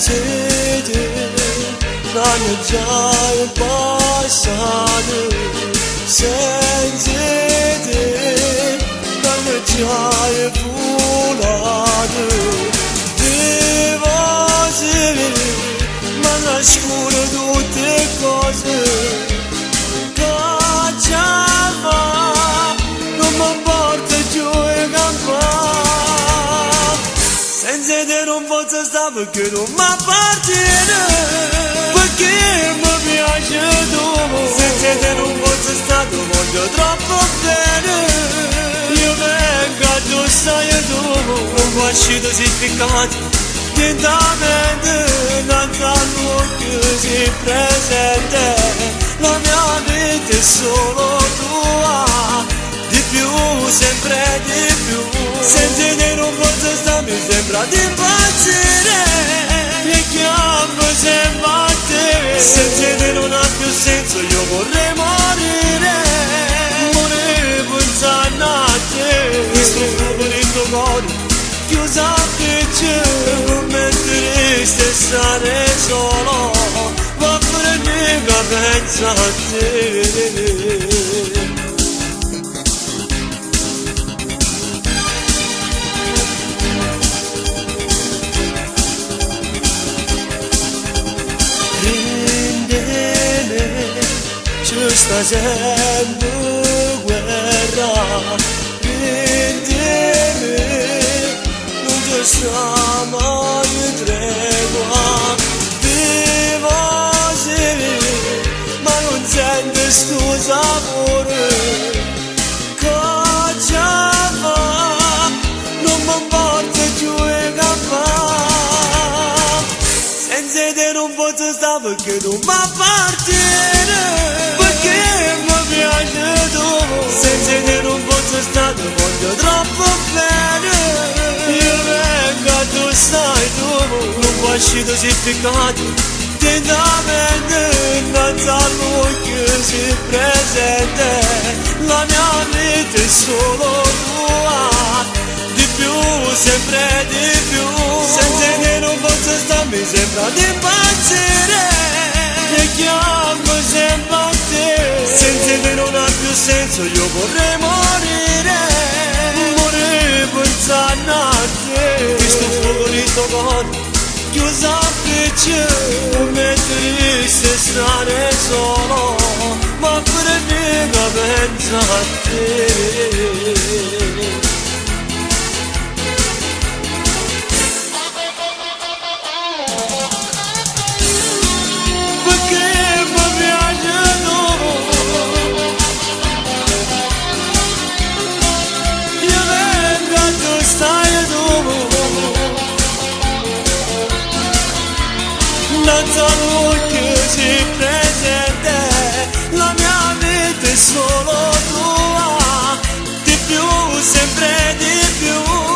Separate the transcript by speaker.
Speaker 1: te, pianeggiare il passato, senza te, pianeggiare volato, devo sapere, ma nascono tutte cose, cacciava, non mi porta giù e campare, senza te non posso stare perché non mi appartiene. Mi piace tu, senza te non posso stare, ti voglio troppo bene. Io vengo a tu, stai tu, non faccio così piccato lentamente, danza l'occhio si presente. La mia vita è solo tua, di più, sempre di più. Senza te non posso stare, mi sembra di impazzire. Mi chiamo sempre a te, senza te non ha più senso, io vorrei morire. Morire pensando a te, questo fuoco nel tuo cuore, chiuso a picce, non metteresti a stare solo, ma pure mica pensa a te. Sta sempre guerra, prendimi, non ci sta mai tregua, vivo sì, ma non sento sto sapore, cacciava, non mi porta giù e campare, senza te non posso stare perché non mi appartiene. Senza te non posso stare, ti voglio troppo bene. Io vengo a tu, stai tu, non faccio così piccato lentamente, danza l'occhio si presente. La mia vita è solo tua, di più, sempre di più. Senza te non posso stare, mi sembra di impazzire. Mi chiamo sempre a te, senza te non ha più senso, io vorrei morire. Morire pensando a te, questo fuoco nel tuo cuore, chiuso a picce, non metteresti a stare solo, ma pure mica pensa a te. Danza l'occhio si presente, la mia vita è solo tua, di più, sempre di più.